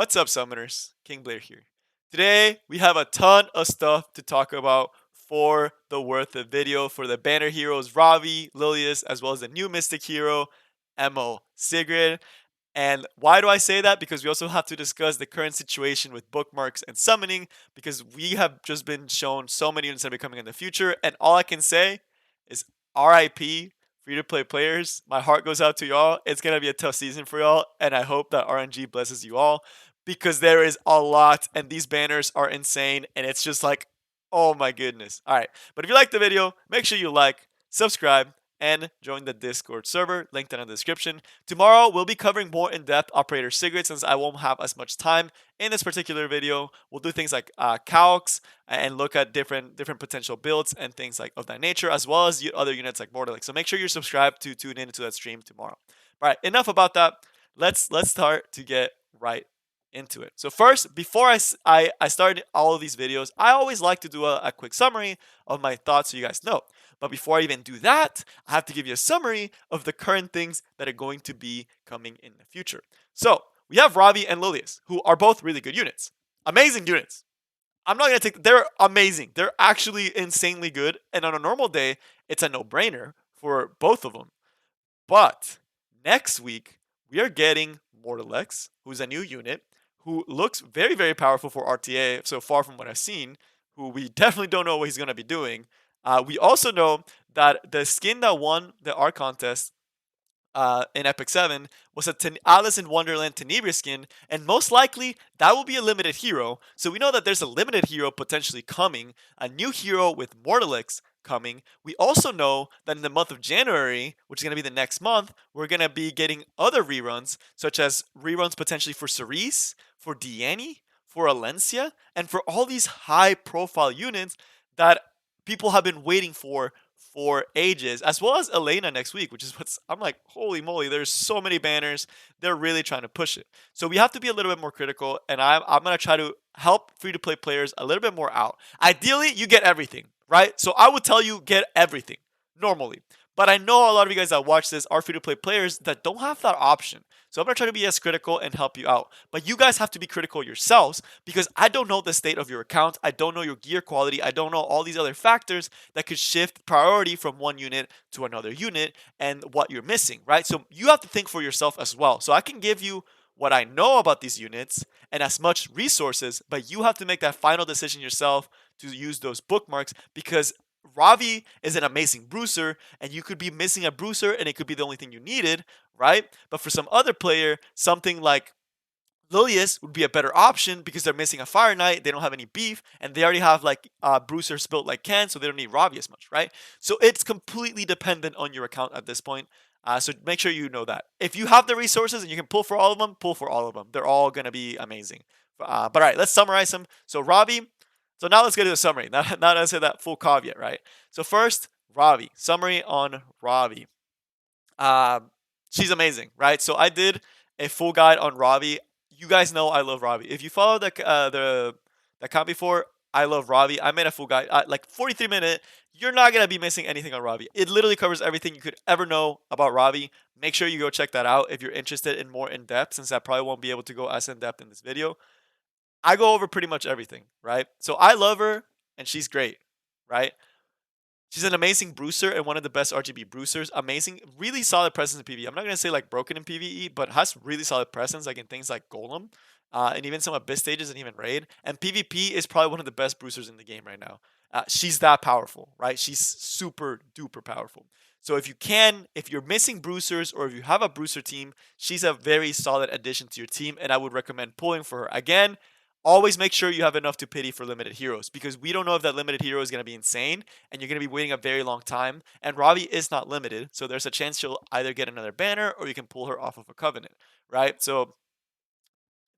What's up, Summoners? King Blair here. Today, we have a ton of stuff to talk about for the Worth It video for the banner heroes Ravi, Lilias, as well as the new Mystic hero, MO, Sigret. And why do I say that? Because we also have to discuss the current situation with bookmarks and summoning, because we have just been shown so many units that are coming in the future. And all I can say is RIP, free to play players. My heart goes out to y'all. It's going to be a tough season for y'all. And I hope that RNG blesses you all because there is a lot. And these banners are insane. And it's just like, oh my goodness. All right. But if you like the video, make sure you like, subscribe, and join the Discord server, linked in the description. Tomorrow, we'll be covering more in-depth Operator Sigret since I won't have as much time in this particular video. We'll do things like calcs and look at different potential builds and things like of that nature, as well as other units like mortelix. So make sure you're subscribed to tune into that stream tomorrow. All right, enough about that. Let's start to get right into it. So first, before I start all of these videos, I always like to do a quick summary of my thoughts so you guys know. But before I even do that, I have to give you a summary of the current things that are going to be coming in the future. So we have Ravi and Lilias, who are both really good units. Amazing units. I'm not going to take, they're amazing. They're actually insanely good. And on a normal day, it's a no-brainer for both of them. But next week, we are getting mortelix, who's a new unit, who looks very, very powerful for RTA so far from what I've seen, who we definitely don't know what he's going to be doing. We also know that the skin that won the art contest in Epic 7 was a Alice in Wonderland Tenebria skin, and most likely that will be a limited hero. So we know that there's a limited hero potentially coming, a new hero with mortelix coming. We also know that in the month of January, which is going to be the next month, we're going to be getting other reruns, such as reruns potentially for Cerise, for Diane, for Alencia, and for all these high-profile units that people have been waiting for ages, as well as Elena next week, which is what's I'm like, holy moly, there's so many banners. They're really trying to push it. So we have to be a little bit more critical, and I'm gonna try to help free-to-play players a little bit more out. Ideally, you get everything, right? So I would tell you get everything normally. But I know a lot of you guys that watch this are free-to-play players that don't have that option. So I'm going to try to be as critical and help you out. But you guys have to be critical yourselves because I don't know the state of your account. I don't know your gear quality. I don't know all these other factors that could shift priority from one unit to another unit and what you're missing, right? So you have to think for yourself as well. So I can give you what I know about these units and as much resources, but you have to make that final decision yourself to use those bookmarks because Ravi is an amazing bruiser, and you could be missing a bruiser, and it could be the only thing you needed, right? But for some other player, something like Lilias would be a better option because they're missing a Fire Knight, they don't have any beef, and they already have like bruisers built like Ken, so they don't need Ravi as much, right? So it's completely dependent on your account at this point. So make sure you know that. If you have the resources and you can pull for all of them, pull for all of them. They're all going to be amazing. But all right, let's summarize them. So Ravi, so now let's get to the summary. Now let's hit that full caveat, right? So first, Ravi. Summary on Ravi. She's amazing, right? So I did a full guide on Ravi. You guys know I love Ravi. If you follow the account before, I love Ravi. I made a full guide, like 43-minute. You're not gonna be missing anything on Ravi. It literally covers everything you could ever know about Ravi. Make sure you go check that out if you're interested in more in depth, since I probably won't be able to go as in depth in this video. I go over pretty much everything, right? So I love her, and she's great, right? She's an amazing bruiser and one of the best RGB bruisers. Amazing, really solid presence in PvE. I'm not going to say like broken in PvE, but has really solid presence like in things like Golem and even some Abyss stages and even Raid. And PvP is probably one of the best bruisers in the game right now. She's that powerful, right? She's super duper powerful. So if you're missing bruisers or if you have a bruiser team, she's a very solid addition to your team and I would recommend pulling for her. Again, always make sure you have enough to pity for limited heroes because we don't know if that limited hero is going to be insane and you're going to be waiting a very long time. And Ravi is not limited, so there's a chance she'll either get another banner or you can pull her off of a covenant, right? So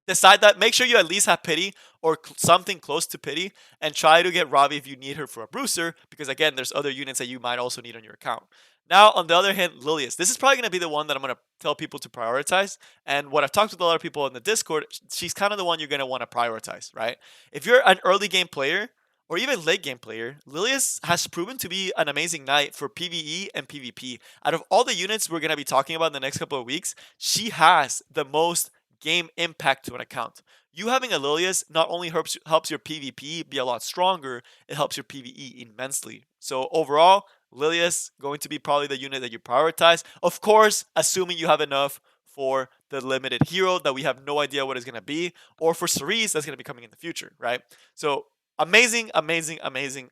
decide that. Make sure you at least have pity or something close to pity and try to get Ravi if you need her for a bruiser because again, there's other units that you might also need on your account. Now, on the other hand, Lilias. This is probably going to be the one that I'm going to tell people to prioritize. And what I've talked with a lot of people in the Discord, she's kind of the one you're going to want to prioritize, right? If you're an early game player or even late game player, Lilias has proven to be an amazing knight for PvE and PvP. Out of all the units we're going to be talking about in the next couple of weeks, she has the most game impact to an account. You having a Lilias not only helps your PvP be a lot stronger, it helps your PvE immensely. So overall, Lilias going to be probably the unit that you prioritize. Of course, assuming you have enough for the limited hero that we have no idea what it's going to be, or for Cerise that's going to be coming in the future, right? So amazing, amazing, amazing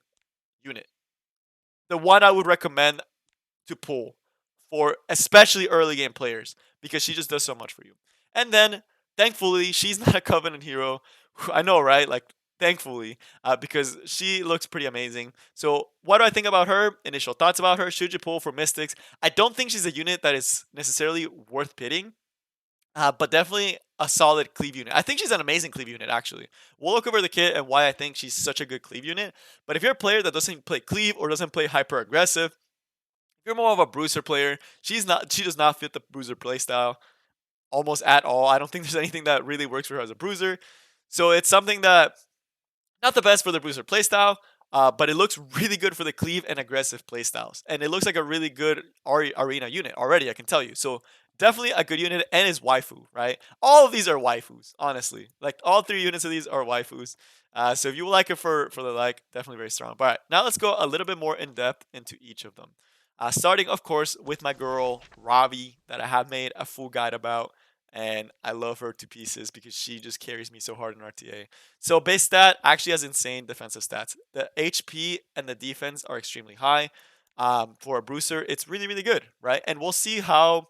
unit. The one I would recommend to pull for especially early game players because she just does so much for you. And then, thankfully, she's not a Covenant hero. I know, right? Like, thankfully, because she looks pretty amazing. So, what do I think about her? Initial thoughts about her. Should you pull for Mystics? I don't think she's a unit that is necessarily worth pitting, but definitely a solid cleave unit. I think she's an amazing cleave unit, actually. We'll look over the kit and why I think she's such a good cleave unit. But if you're a player that doesn't play cleave or doesn't play hyper aggressive, if you're more of a bruiser player, she's not. She does not fit the bruiser playstyle almost at all. I don't think there's anything that really works for her as a bruiser. So it's something that not the best for the bruiser playstyle, but it looks really good for the cleave and aggressive playstyles. And it looks like a really good arena unit already, I can tell you. So definitely a good unit and is waifu, right? All of these are waifus, honestly. Like all three units of these are waifus. So if you like it for the like, definitely very strong. But all right, now let's go a little bit more in depth into each of them. Starting, of course, with my girl Ravi that I have made a full guide about, and I love her to pieces because she just carries me so hard in RTA. So base stat actually has insane defensive stats. The HP and the defense are extremely high. For a bruiser, it's really really good, right? And we'll see how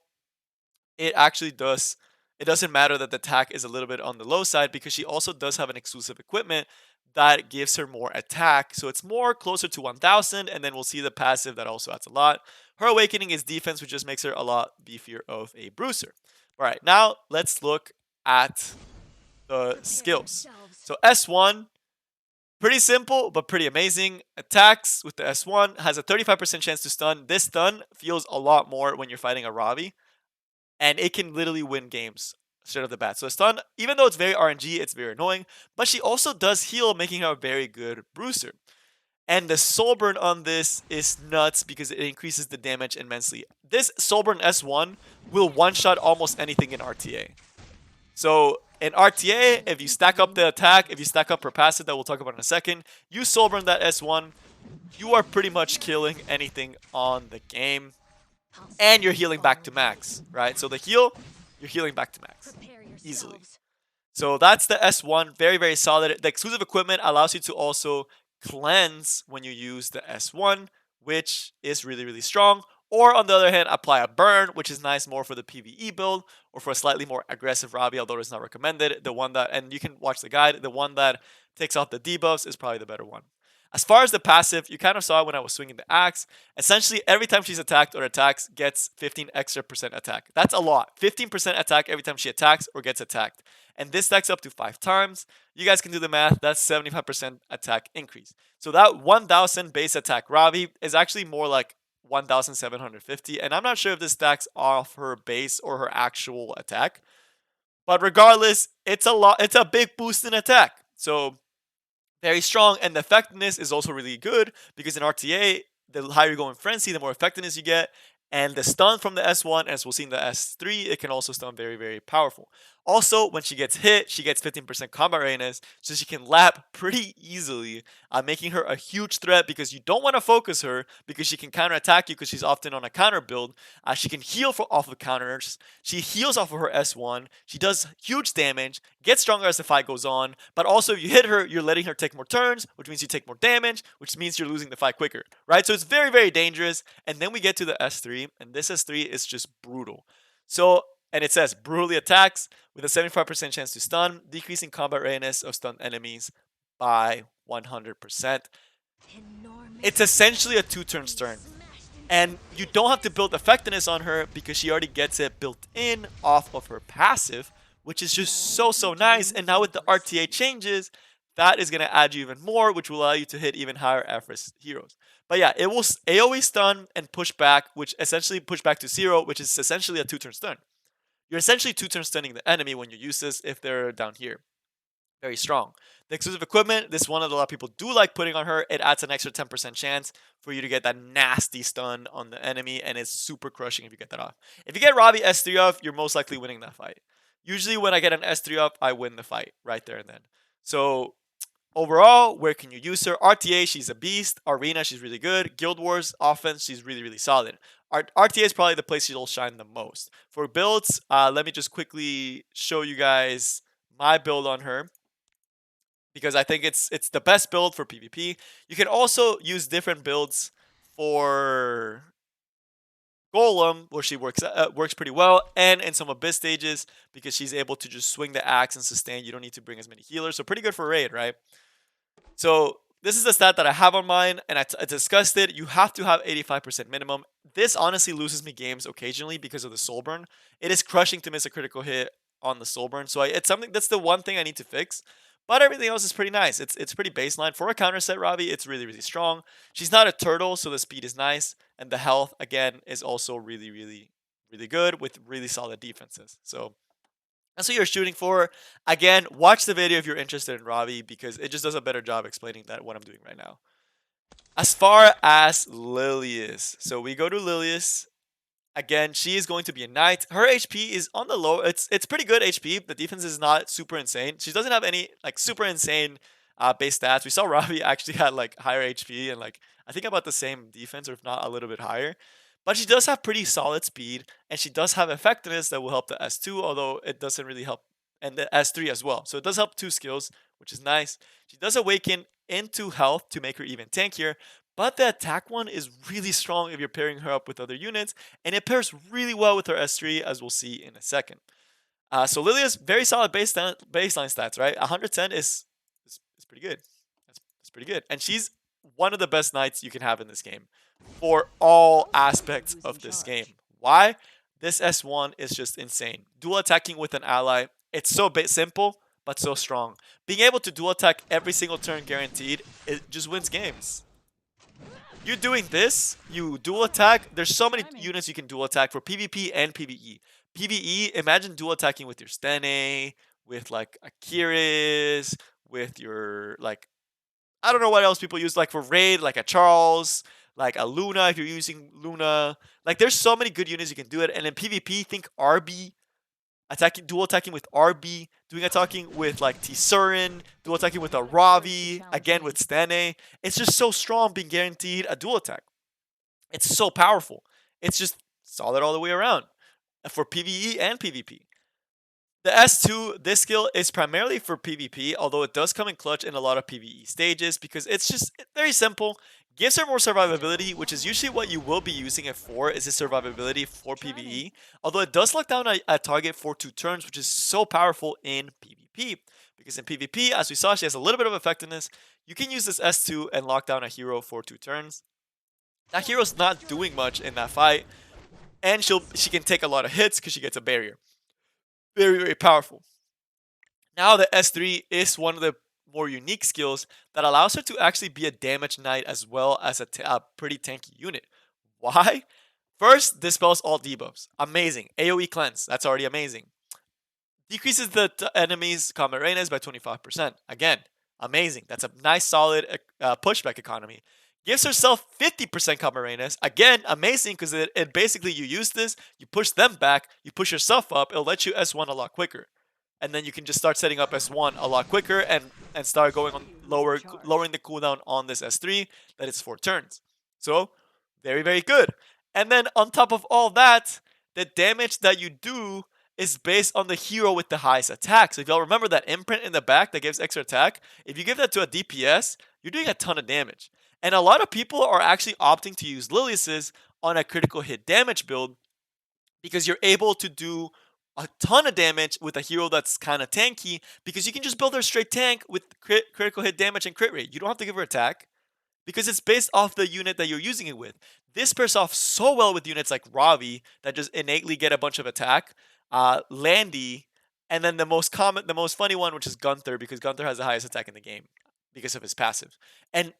it actually does. It doesn't matter that the attack is a little bit on the low side because she also does have an exclusive equipment that gives her more attack. So it's more closer to 1000, and then we'll see the passive that also adds a lot. Her awakening is defense, which just makes her a lot beefier of a bruiser. All right, now let's look at the skills. So S1, pretty simple, but pretty amazing. Attacks with the S1 has a 35% chance to stun. This stun feels a lot more when you're fighting a Ravi, and it can literally win games straight off the bat. So a stun, even though it's very RNG, it's very annoying, but she also does heal, making her a very good bruiser. And the soul burn on this is nuts because it increases the damage immensely. This soul burn S1 will one-shot almost anything in RTA. So in RTA, if you stack up the attack, if you stack up her passive that we'll talk about in a second, you soul burn that S1, you are pretty much killing anything on the game. And you're healing back to max, right? So the heal, you're healing back to max easily. So that's the S1, very, very solid. The exclusive equipment allows you to also cleanse when you use the S1, which is really, really strong. Or on the other hand, apply a burn, which is nice more for the PvE build or for a slightly more aggressive Ravi, although it's not recommended. The one that, and you can watch the guide, the one that takes off the debuffs is probably the better one. As far as the passive, you kind of saw when I was swinging the axe. Essentially, every time she's attacked or attacks, gets 15 extra percent attack. That's a lot. 15% attack every time she attacks or gets attacked. And this stacks up to 5 times. You guys can do the math. That's 75% attack increase. So that 1000 base attack Ravi is actually more like 1750. And I'm not sure if this stacks off her base or her actual attack. But regardless, it's a lot. It's a big boost in attack. So very strong, and the effectiveness is also really good because in RTA, the higher you go in Frenzy, the more effectiveness you get. And the stun from the S1, as we'll see in the S3, it can also stun very, very powerful. Also, when she gets hit, she gets 15% combat readiness, so she can lap pretty easily, making her a huge threat because you don't want to focus her because she can counterattack you because she's often on a counter build. She can heal off of counters. She heals off of her S1. She does huge damage, gets stronger as the fight goes on, but also if you hit her, you're letting her take more turns, which means you take more damage, which means you're losing the fight quicker, right? So it's very, very dangerous. And then we get to the S3, and this S3 is just brutal. So, and it says brutally attacks with a 75% chance to stun, decreasing combat readiness of stunned enemies by 100%. It's essentially a 2-turn stun. And you don't have to build effectiveness on her because she already gets it built in off of her passive, which is just so, so nice. And now with the RTA changes, that is going to add you even more, which will allow you to hit even higher average heroes. But yeah, it will AoE stun and push back, which essentially push back to 0, which is essentially a 2-turn stun. You're essentially 2-turn stunning the enemy when you use this if they're down here. Very strong. The exclusive equipment, this one that a lot of people do like putting on her. It adds an extra 10% chance for you to get that nasty stun on the enemy, and it's super crushing if you get that off. If you get Ravi S3 off, you're most likely winning that fight. Usually when I get an S3 up, I win the fight right there and then. So overall, where can you use her? RTA, she's a beast. Arena, she's really good. Guild Wars, offense, she's really, really solid. RTA is probably the place she'll shine the most. For builds, let me just quickly show you guys my build on her because I think it's the best build for PvP. You can also use different builds for Golem, where she works pretty well, and in some Abyss stages because she's able to just swing the axe and sustain. You don't need to bring as many healers, so pretty good for raid, right? So this is the stat that I have on mine, and I discussed it. You have to have 85% minimum. This honestly loses me games occasionally because of the soul burn. It is crushing to miss a critical hit on the soul burn, so it's something that's the one thing I need to fix. But everything else is pretty nice. It's pretty baseline for a counter set, Ravi. It's really really strong. She's not a turtle, so the speed is nice, and the health again is also really really really good with really solid defenses. So that's what you're shooting for. Again, watch the video if you're interested in Ravi because it just does a better job explaining that what I'm doing right now. As far as Lilias, so we go to Lilias. Again, she is going to be a knight. Her HP is on the low. It's pretty good HP. The defense is not super insane. She doesn't have any like super insane base stats. We saw Ravi actually had like higher HP and like I think about the same defense or if not a little bit higher. But she does have pretty solid speed and she does have effectiveness that will help the S2, although it doesn't really help and the S3 as well. So it does help two skills, which is nice. She does awaken into health to make her even tankier, but the attack one is really strong if you're pairing her up with other units, and it pairs really well with her S3, as we'll see in a second. So Lilia's very solid baseline stats, right? 110 is pretty good. That's pretty good. And she's one of the best knights you can have in this game for all aspects of this game. Why? This S1 is just insane. Dual attacking with an ally, it's so simple, but so strong. Being able to dual attack every single turn guaranteed, it just wins games. You're doing this, you dual attack. There's so many units you can dual attack for PvP and PvE. PvE, imagine dual attacking with your Tene, with like Akiris, with your like I don't know what else people use like for raid, like a Charles, like a Luna if you're using Luna. Like there's so many good units you can do it. And in PvP, think RB, attacking dual attacking with RB, doing attacking with like Tsurin, dual attacking with a Ravi, again with Stane. It's just so strong being guaranteed a dual attack. It's so powerful. It's just solid all the way around for PvE and PvP. The S2, this skill is primarily for PvP, although it does come in clutch in a lot of PvE stages because it's just very simple. Gives her more survivability, which is usually what you will be using it for, is the survivability for PvE. Although it does lock down a target for 2 turns, which is so powerful in PvP. Because in PvP, as we saw, she has a little bit of effectiveness. You can use this S2 and lock down a hero for 2 turns. That hero's not doing much in that fight, and she can take a lot of hits because she gets a barrier. Very, very powerful. Now the S3 is one of the more unique skills that allows her to actually be a damage knight as well as a pretty tanky unit. Why? First, dispels all debuffs. Amazing. AoE cleanse. That's already amazing. Decreases the enemy's combat readiness by 25%. Again, amazing. That's a nice solid pushback economy. Gives herself 50% combat readiness. Again, amazing because it basically you use this, you push them back, you push yourself up, it'll let you S1 a lot quicker. And then you can just start setting up S1 a lot quicker and start going on lowering the cooldown on this S3 that is 4 turns. So, very, very good. And then on top of all that, the damage that you do is based on the hero with the highest attack. So if y'all remember that imprint in the back that gives extra attack, if you give that to a DPS, you're doing a ton of damage. And a lot of people are actually opting to use Lilias's on a critical hit damage build because you're able to do a ton of damage with a hero that's kind of tanky because you can just build her straight tank with critical hit damage and crit rate. You don't have to give her attack because it's based off the unit that you're using it with. This pairs off so well with units like Ravi that just innately get a bunch of attack, Landy, and then the most funny one, which is Gunther, because Gunther has the highest attack in the game because of his passive. And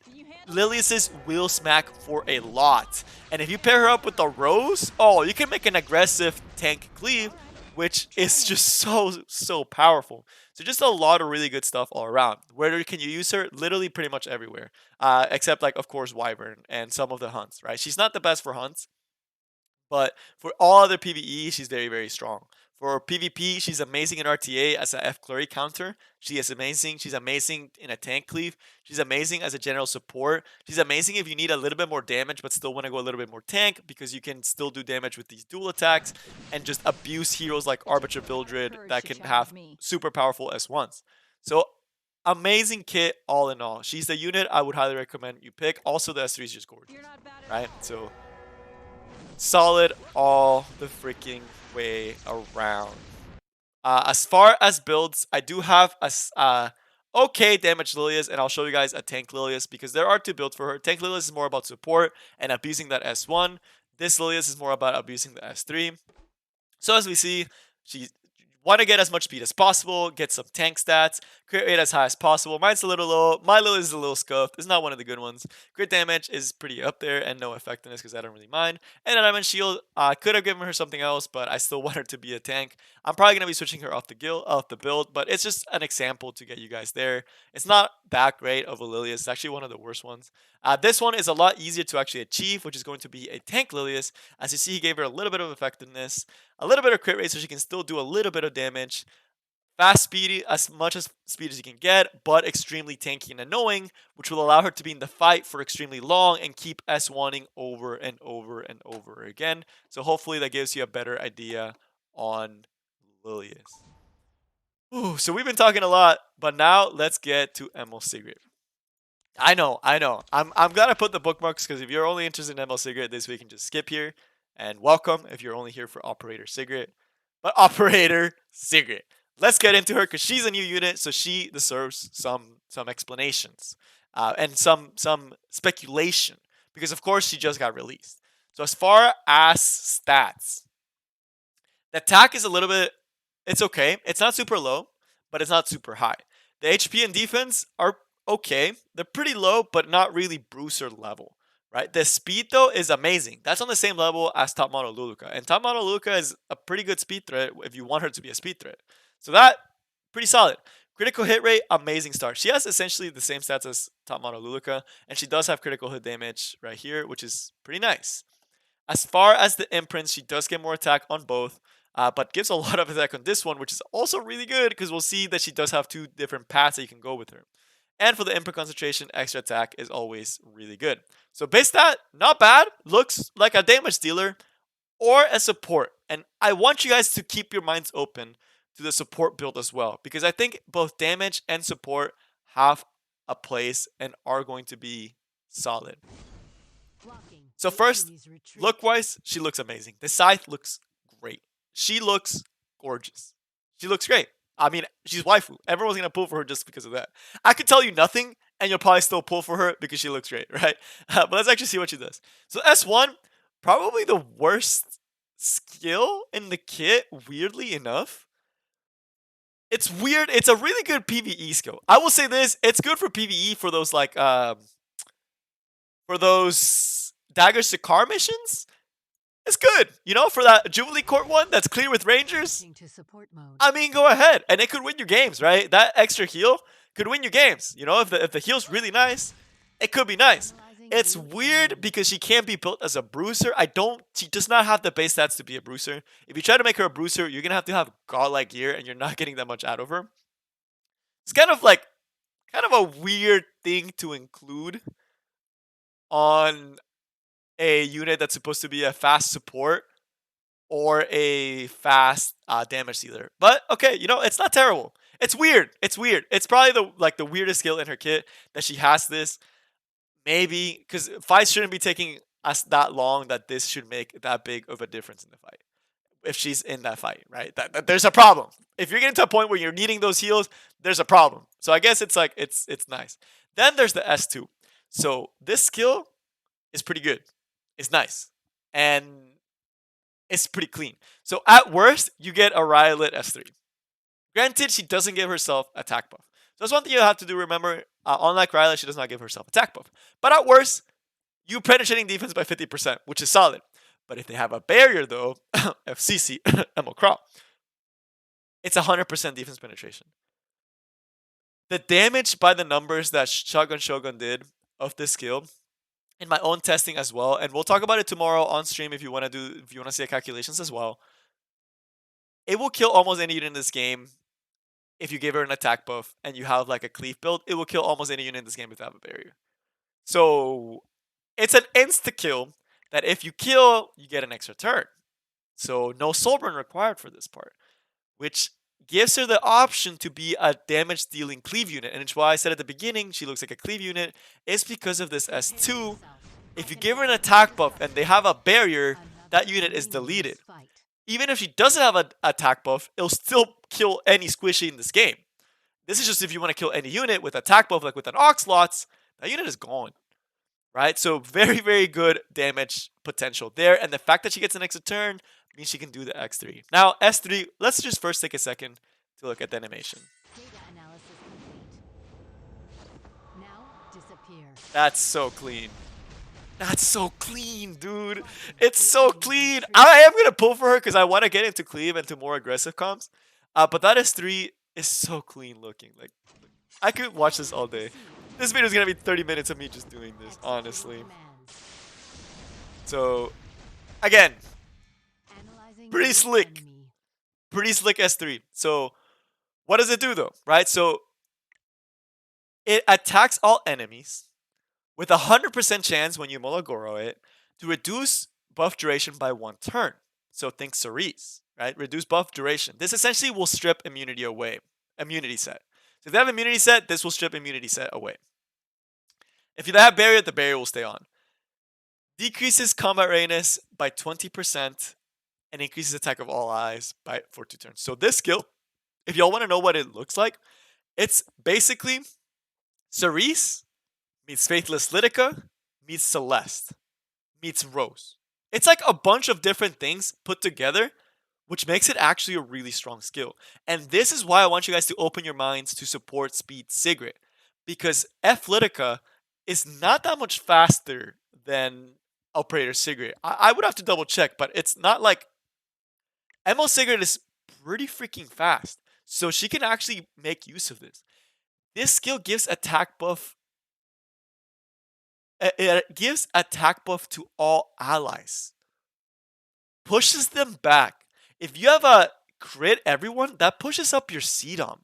Lilias's will smack for a lot. And if you pair her up with the Rose, oh, you can make an aggressive tank cleave, which is just so powerful. So just a lot of really good stuff all around. Where can you use her? Literally pretty much everywhere. Except like, of course, Wyvern and some of the hunts, right? She's not the best for hunts, but for all other PvE, she's very, very strong. For PvP, she's amazing in RTA as a F Flurry counter. She is amazing. She's amazing in a tank cleave. She's amazing as a general support. She's amazing if you need a little bit more damage but still want to go a little bit more tank, because you can still do damage with these dual attacks and just abuse heroes like Arbiter Vildred that can have super powerful S1s. So amazing kit all in all. She's the unit I would highly recommend you pick. Also, the S3 is just gorgeous, right? So solid all the freaking way around. As far as builds, I do have a okay damage Lilias, and I'll show you guys a tank Lilias because there are two builds for her. Tank Lilias is more about support and abusing that S1. This Lilias is more about abusing the S3. So as we see, she want to get as much speed as possible, get some tank stats, crit rate as high as possible. Mine's a little low. My Lilias is a little scuffed. It's not one of the good ones. Crit damage is pretty up there and no effectiveness because I don't really mind. And then Diamond Shield, I could have given her something else, but I still want her to be a tank. I'm probably going to be switching her off the build, but it's just an example to get you guys there. It's not that great of a Lilias. It's actually one of the worst ones. This one is a lot easier to actually achieve, which is going to be a tank Lilias. As you see, he gave her a little bit of effectiveness, a little bit of crit rate so she can still do a little bit of damage. Fast speedy, as much as speed as you can get, but extremely tanky and annoying, which will allow her to be in the fight for extremely long and keep S1ing over and over and over again. So hopefully that gives you a better idea on Lilias. Ooh, so we've been talking a lot, but now let's get to ML Sigret. I know. I'm gonna put the bookmarks because if you're only interested in ML Sigret this week, you can just skip here. And welcome if you're only here for Operator Sigret. But Operator Sigret. Let's get into her because she's a new unit, so she deserves some explanations and some speculation because of course she just got released. So as far as stats, the attack is a little bit, it's okay. It's not super low, but it's not super high. The HP and defense are okay. They're pretty low, but not really Bruiser level, right? The speed, though, is amazing. That's on the same level as top model Luluka. And top model Luluka is a pretty good speed threat if you want her to be a speed threat. So that, pretty solid. Critical hit rate, amazing start. She has essentially the same stats as top model Luluka, and she does have critical hit damage right here, which is pretty nice. As far as the imprints, she does get more attack on both, but gives a lot of attack on this one, which is also really good because we'll see that she does have two different paths that you can go with her. And for the imprint concentration, extra attack is always really good. So base stat, not bad. Looks like a damage dealer or a support. And I want you guys to keep your minds open to the support build as well, because I think both damage and support have a place and are going to be solid. So first, look-wise, she looks amazing. The scythe looks great. She looks gorgeous. She looks great. I mean, she's waifu. Everyone's going to pull for her just because of that. I could tell you nothing, and you'll probably still pull for her because she looks great, right? But let's actually see what she does. So S1, probably the worst skill in the kit, weirdly enough. It's weird. It's a really good PvE skill. I will say this. It's good for PvE for those, like, for those Daggers to Car missions. It's good, you know, for that Jubilee Court one that's clear with Rangers. I mean, go ahead, and it could win you games, right? That extra heal could win you games. You know, if the heal's really nice, it could be nice. It's weird because she can't be built as a bruiser. She does not have the base stats to be a bruiser. If you try to make her a bruiser, you're gonna have to have godlike gear, and you're not getting that much out of her. It's kind of a weird thing to include on a unit that's supposed to be a fast support or a fast damage dealer. But okay, you know, it's not terrible. It's weird. It's weird. It's probably the weirdest skill in her kit that she has this. Maybe because fights shouldn't be taking us that long that this should make that big of a difference in the fight. If she's in that fight, right? There's a problem. If you're getting to a point where you're needing those heals, there's a problem. So I guess it's like it's nice. Then there's the S2. So this skill is pretty good. It's nice. And it's pretty clean. So at worst, you get a Riolet S3. Granted, she doesn't give herself attack buff. So that's one thing you have to do, remember. Unlike Riolet, she does not give herself attack buff. But at worst, you penetrating defense by 50%, which is solid. But if they have a barrier, though, FCC, ML Crawl, it's 100% defense penetration. The damage by the numbers that Shotgun Shogun did of this skill in my own testing as well, and we'll talk about it tomorrow on stream if you want to see the calculations as well. it will kill almost any unit in this game if you give her an attack buff and you have like a cleave build. It will kill almost any unit in this game if they have a barrier. So it's an insta kill that if you kill, you get an extra turn. So no soul burn required for this part, which gives her the option to be a damage dealing cleave unit. And it's why I said at the beginning she looks like a cleave unit. It's because of this S2. If you give her an attack buff and they have a barrier, that unit is deleted. Even if she doesn't have an attack buff, it'll still kill any squishy in this game. This is just if you want to kill any unit with attack buff, like with an Oxlots, that unit is gone. Right? So very, very good damage potential there. And the fact that she gets an extra turn means she can do the X3. Now, S3, let's just first take a second to look at the animation. That's so clean. That's so clean, dude. It's so clean. I am going to pull for her because I want to get into cleave and to more aggressive comps. But that S3 is so clean looking. Like, I could watch this all day. This video is going to be 30 minutes of me just doing this, honestly. So, again, pretty slick. Pretty slick S3. So, what does it do though, right? So, it attacks all enemies with a 100% chance when you Molagoro it to reduce buff duration by 1 turn. So think Cerise, right? Reduce buff duration. This essentially will strip immunity away. Immunity set. So if they have immunity set, this will strip immunity set away. If you have barrier, the barrier will stay on. Decreases combat readiness by 20% and increases attack of all allies for 2 turns. So this skill, if y'all want to know what it looks like, it's basically Cerise meets Faithless Lidica, meets Celeste, meets Rose. It's like a bunch of different things put together, which makes it actually a really strong skill. And this is why I want you guys to open your minds to support speed Sigret. Because F Lidica is not that much faster than Operator Sigret. I would have to double check, but it's not like... MO Sigret is pretty freaking fast. So she can actually make use of this. This skill gives attack buff. It gives attack buff to all allies. Pushes them back. If you have a crit everyone, that pushes up your CDOM.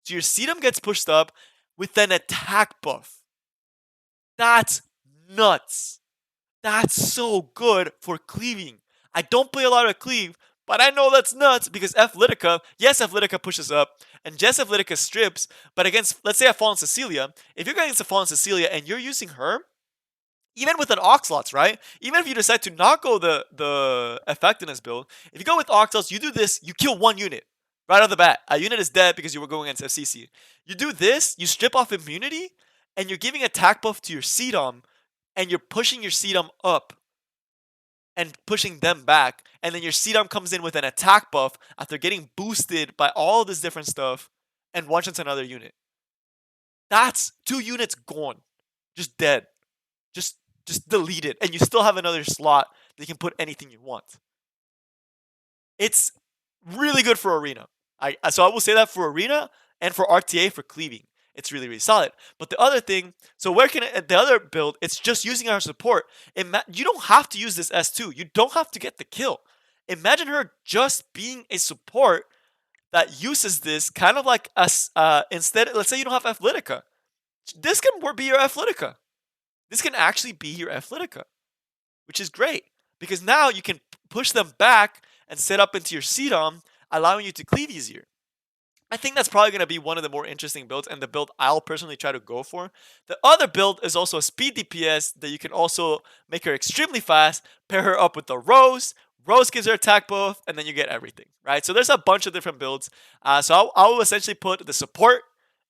So your CDOM gets pushed up with an attack buff. That's nuts. That's so good for cleaving. I don't play a lot of cleave, but I know that's nuts because F Lidica, yes, F Lidica pushes up, and yes, F Lidica strips, but against, let's say, a Fallen Cecilia, if you're going against a Fallen Cecilia and you're using her, even with an Oxlots, right? Even if you decide to not go the effectiveness build, if you go with Oxlots, you do this, you kill 1 unit right off the bat. A unit is dead because you were going against FCC. You do this, you strip off immunity, and you're giving attack buff to your CDOM, and you're pushing your CDOM up and pushing them back, and then your CDOM comes in with an attack buff after getting boosted by all this different stuff and one-shots another unit. That's 2 units gone. Just dead. Just delete it, and you still have another slot that you can put anything you want. It's really good for Arena. So I will say that for Arena and for RTA for cleaving. It's really, really solid. But the other thing, so where can the other build, it's just using our support. You don't have to use this S2. You don't have to get the kill. Imagine her just being a support that uses this kind of like us. Instead, let's say you don't have F Lidica. This can be your F Lidica. This can actually be your F Lidica, which is great because now you can push them back and set up into your CDOM, allowing you to cleave easier. I think that's probably going to be one of the more interesting builds and the build I'll personally try to go for. The other build is also a speed DPS that you can also make her extremely fast, pair her up with the Rose. Rose gives her attack buff, and then you get everything, right? So there's a bunch of different builds. So I'll essentially put the support,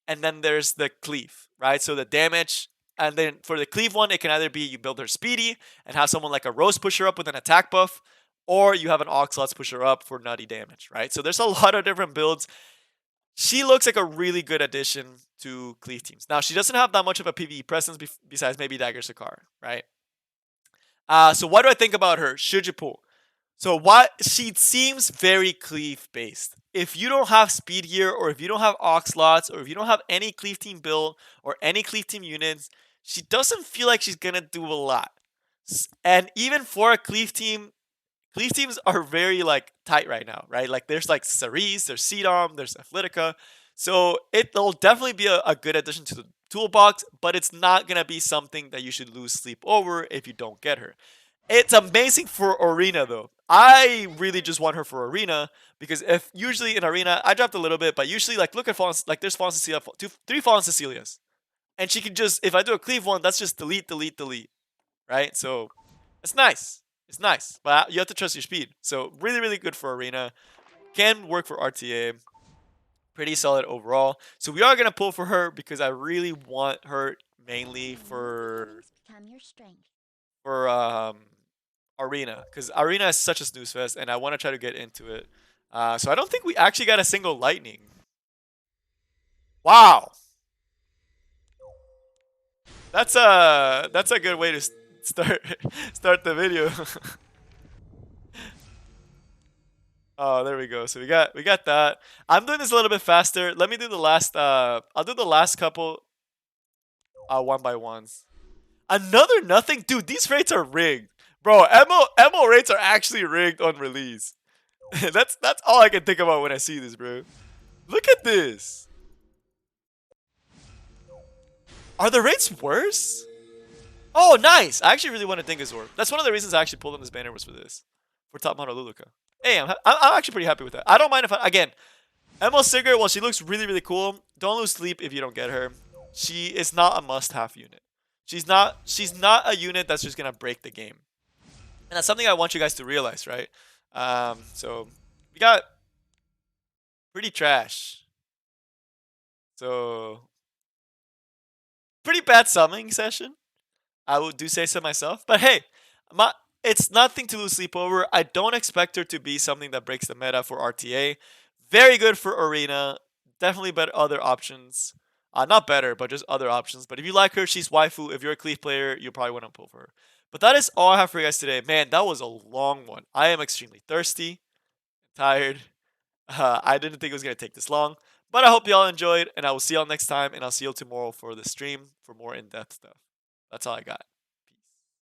and then there's the cleave, right? So the damage, and then for the cleave one, it can either be you build her speedy and have someone like a Rose push her up with an attack buff, or you have an Oxlots push her up for nutty damage, right? So there's a lot of different builds. She looks like a really good addition to cleave teams. Now, she doesn't have that much of a PvE presence besides maybe Dagger Sakar, right? So what do I think about her? Should you pull? So she seems very cleave based. If you don't have speed gear, or if you don't have Oxlots, or if you don't have any cleave team build or any cleave team units, she doesn't feel like she's gonna do a lot. And even for a cleave team, Cleave teams are very like tight right now, right? Like there's like Cerise, there's Cedom, there's Athletica. So it'll definitely be a good addition to the toolbox, but it's not gonna be something that you should lose sleep over if you don't get her. It's amazing for Arena though. I really just want her for Arena because if usually in Arena I dropped a little bit, but usually like look at Fallen, like there's Fallen Cecilia, three Fallen Cecilias, and she can just if I do a cleave one, that's just delete, delete, delete, right? So it's nice. It's nice, but you have to trust your speed. So really, really good for Arena. Can work for RTA. Pretty solid overall. So we are gonna pull for her because I really want her mainly for Arena because Arena is such a snooze fest, and I want to try to get into it. So I don't think we actually got a single lightning. Wow, that's a good way to start start the video. Oh, there we go. So we got that. I'm doing this a little bit faster. Let me do the last. I'll do the last couple. One by ones. Another nothing, dude. These rates are rigged, bro. MO rates are actually rigged on release. That's all I can think about when I see this, bro. Look at this. Are the rates worse? Oh, nice. I actually really want to think Azor. That's one of the reasons I actually pulled on this banner was for this, for top model Luluka. Hey, I'm actually pretty happy with that. I don't mind if again, ML Sigret. Well, she looks really really cool. Don't lose sleep if you don't get her. She is not a must-have unit. She's not a unit that's just gonna break the game, and that's something I want you guys to realize, right? So we got pretty trash. So pretty bad summoning session. I would do say so myself. But hey, my it's nothing to lose sleep over. I don't expect her to be something that breaks the meta for RTA. Very good for Arena. Definitely better other options. Not better, but just other options. But if you like her, she's waifu. If you're a Cleave player, you probably want to pull for her. But that is all I have for you guys today. Man, that was a long one. I am extremely thirsty, tired. I didn't think it was going to take this long. But I hope you all enjoyed, and I will see y'all next time, and I'll see you all tomorrow for the stream for more in-depth stuff. That's all I got.